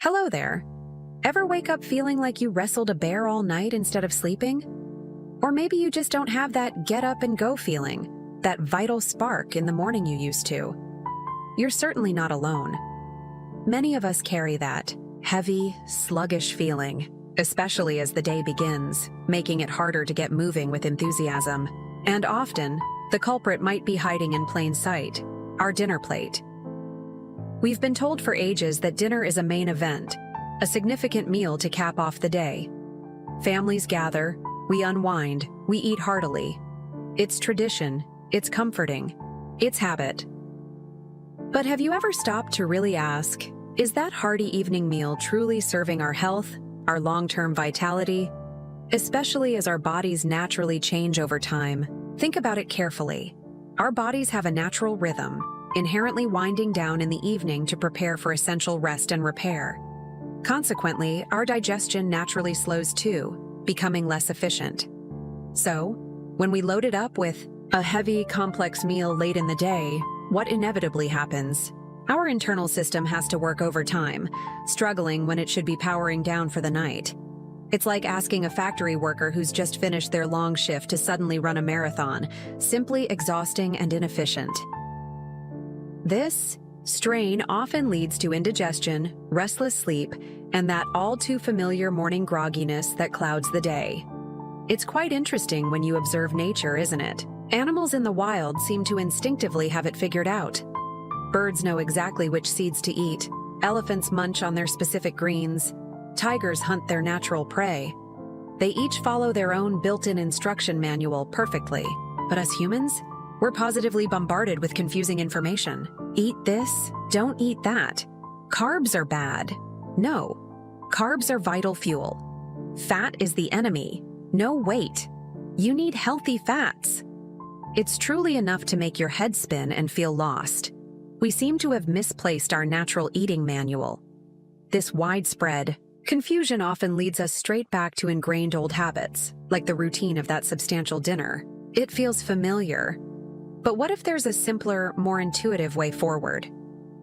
Hello there. Ever wake up feeling like you wrestled a bear all night instead of sleeping? Or maybe you just don't have that get up and go feeling, that vital spark in the morning you used to. You're certainly not alone. Many of us carry that heavy, sluggish feeling, especially as the day begins, making it harder to get moving with enthusiasm. And often, the culprit might be hiding in plain sight, our dinner plate. We've been told for ages that dinner is a main event, a significant meal to cap off the day. Families gather, we unwind, we eat heartily. It's tradition, it's comforting, it's habit. But have you ever stopped to really ask, is that hearty evening meal truly serving our health, our long-term vitality? Especially as our bodies naturally change over time, think about it carefully. Our bodies have a natural rhythm, inherently winding down in the evening to prepare for essential rest and repair. Consequently, our digestion naturally slows too, becoming less efficient. So, when we load it up with a heavy, complex meal late in the day, what inevitably happens? Our internal system has to work overtime, struggling when it should be powering down for the night. It's like asking a factory worker who's just finished their long shift to suddenly run a marathon, simply exhausting and inefficient. This strain often leads to indigestion, restless sleep, and that all-too-familiar morning grogginess that clouds the day. It's quite interesting when you observe nature, isn't it? Animals in the wild seem to instinctively have it figured out. Birds know exactly which seeds to eat, elephants munch on their specific greens, tigers hunt their natural prey. They each follow their own built-in instruction manual perfectly. But us humans? We're positively bombarded with confusing information. Eat this, don't eat that. Carbs are bad. No, carbs are vital fuel. Fat is the enemy. No, wait. You need healthy fats. It's truly enough to make your head spin and feel lost. We seem to have misplaced our natural eating manual. This widespread confusion often leads us straight back to ingrained old habits, like the routine of that substantial dinner. It feels familiar. But what if there's a simpler, more intuitive way forward?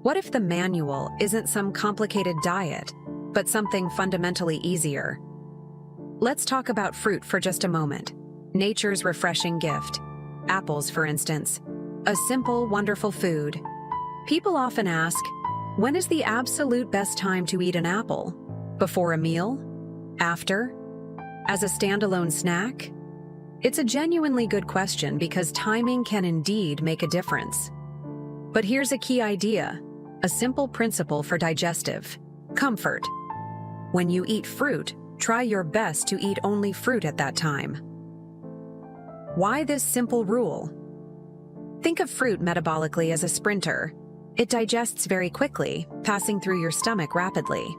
What if the manual isn't some complicated diet, but something fundamentally easier? Let's talk about fruit for just a moment. Nature's refreshing gift. Apples, for instance. A simple, wonderful food. People often ask, when is the absolute best time to eat an apple? Before a meal? After? As a standalone snack? It's a genuinely good question because timing can indeed make a difference. But here's a key idea, a simple principle for digestive comfort. When you eat fruit, try your best to eat only fruit at that time. Why this simple rule? Think of fruit metabolically as a sprinter. It digests very quickly, passing through your stomach rapidly.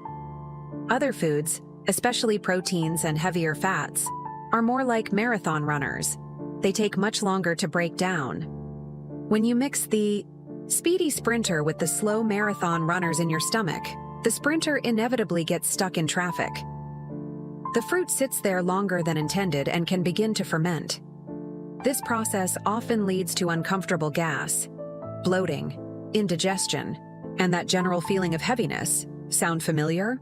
Other foods, especially proteins and heavier fats, are more like marathon runners. They take much longer to break down. When you mix the speedy sprinter with the slow marathon runners in your stomach, the sprinter inevitably gets stuck in traffic. The fruit sits there longer than intended and can begin to ferment. This process often leads to uncomfortable gas, bloating, indigestion, and that general feeling of heaviness. Sound familiar?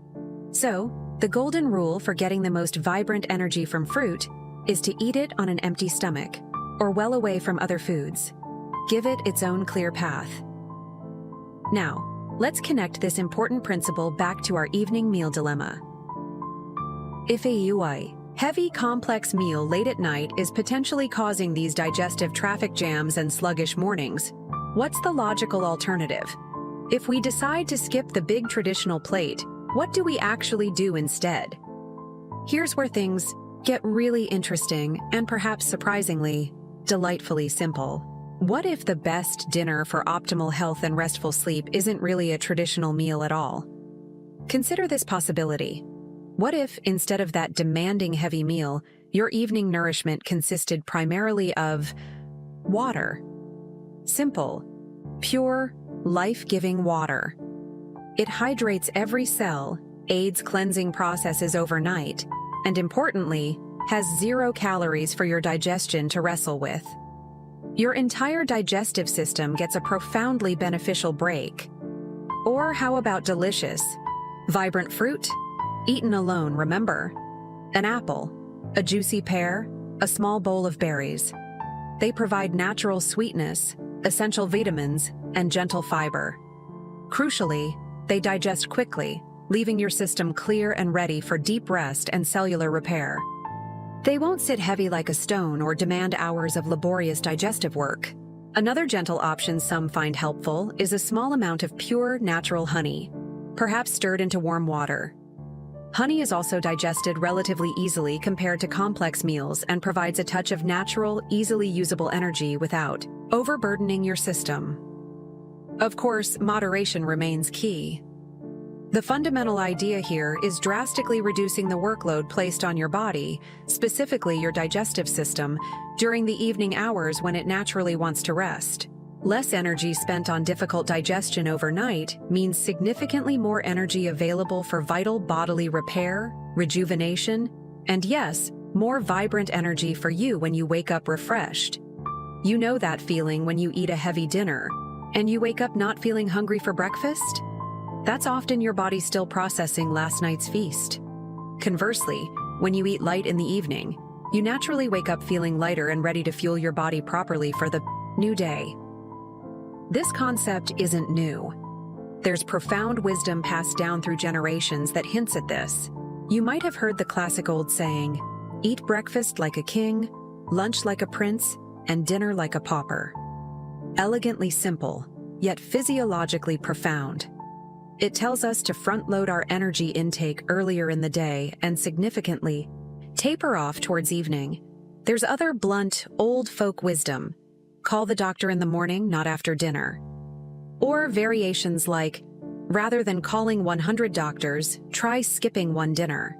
So, the golden rule for getting the most vibrant energy from fruit is to eat it on an empty stomach, or well away from other foods. Give it its own clear path. Now, let's connect this important principle back to our evening meal dilemma. If a heavy, complex meal late at night is potentially causing these digestive traffic jams and sluggish mornings, what's the logical alternative? If we decide to skip the big traditional plate, what do we actually do instead? Here's where things get really interesting and perhaps surprisingly, delightfully simple. What if the best dinner for optimal health and restful sleep isn't really a traditional meal at all? Consider this possibility. What if, instead of that demanding heavy meal, your evening nourishment consisted primarily of water? Simple, pure, life-giving water. It hydrates every cell, aids cleansing processes overnight, and importantly, has 0 calories for your digestion to wrestle with. Your entire digestive system gets a profoundly beneficial break. Or how about delicious, Vibrant fruit? Eaten alone, remember. An apple, a juicy pear, a small bowl of berries. They provide natural sweetness, essential vitamins, and gentle fiber. Crucially, they digest quickly, leaving your system clear and ready for deep rest and cellular repair. They won't sit heavy like a stone or demand hours of laborious digestive work. Another gentle option some find helpful is a small amount of pure, natural honey, perhaps stirred into warm water. Honey is also digested relatively easily compared to complex meals and provides a touch of natural, easily usable energy without overburdening your system. Of course, moderation remains key. The fundamental idea here is drastically reducing the workload placed on your body, specifically your digestive system, during the evening hours when it naturally wants to rest. Less energy spent on difficult digestion overnight means significantly more energy available for vital bodily repair, rejuvenation, and yes, more vibrant energy for you when you wake up refreshed. You know that feeling when you eat a heavy dinner, and you wake up not feeling hungry for breakfast? That's often your body still processing last night's feast. Conversely, when you eat light in the evening, you naturally wake up feeling lighter and ready to fuel your body properly for the new day. This concept isn't new. There's profound wisdom passed down through generations that hints at this. You might have heard the classic old saying, "Eat breakfast like a king, lunch like a prince, and dinner like a pauper." Elegantly simple, yet physiologically profound. It tells us to front-load our energy intake earlier in the day and significantly taper off towards evening. There's other blunt, old folk wisdom. Call the doctor in the morning, not after dinner. Or variations like, rather than calling 100 doctors, try skipping one dinner.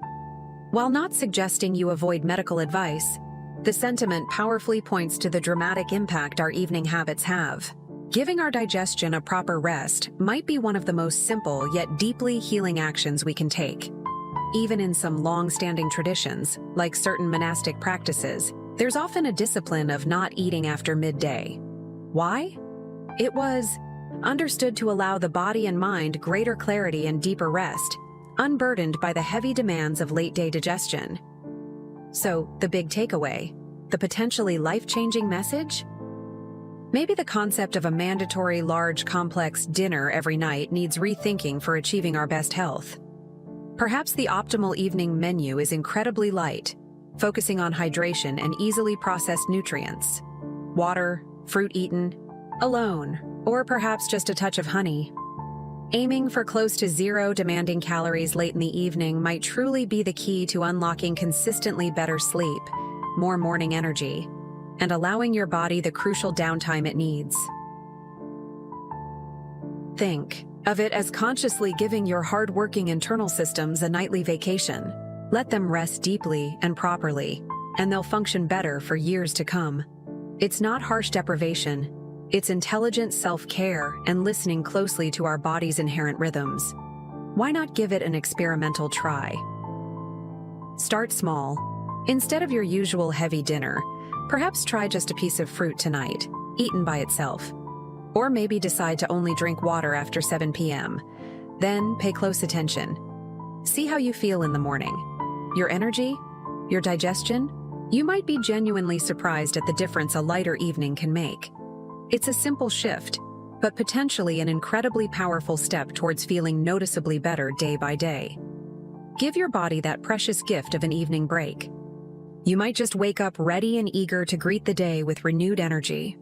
While not suggesting you avoid medical advice, the sentiment powerfully points to the dramatic impact our evening habits have. Giving our digestion a proper rest might be one of the most simple yet deeply healing actions we can take. Even in some long-standing traditions, like certain monastic practices, there's often a discipline of not eating after midday. Why? It was understood to allow the body and mind greater clarity and deeper rest, unburdened by the heavy demands of late-day digestion. So, the big takeaway, the potentially life-changing message? Maybe the concept of a mandatory large complex dinner every night needs rethinking for achieving our best health. Perhaps the optimal evening menu is incredibly light, focusing on hydration and easily processed nutrients. Water, fruit eaten, alone, or perhaps just a touch of honey. Aiming for close to zero demanding calories late in the evening might truly be the key to unlocking consistently better sleep, more morning energy, and allowing your body the crucial downtime it needs. Think of it as consciously giving your hard-working internal systems a nightly vacation. Let them rest deeply and properly, and they'll function better for years to come. It's not harsh deprivation. It's intelligent self-care and listening closely to our body's inherent rhythms. Why not give it an experimental try? Start small. Instead of your usual heavy dinner, perhaps try just a piece of fruit tonight, eaten by itself. Or maybe decide to only drink water after 7 p.m. Then pay close attention. See how you feel in the morning. Your energy? Your digestion? You might be genuinely surprised at the difference a lighter evening can make. It's a simple shift, but potentially an incredibly powerful step towards feeling noticeably better day by day. Give your body that precious gift of an evening break. You might just wake up ready and eager to greet the day with renewed energy.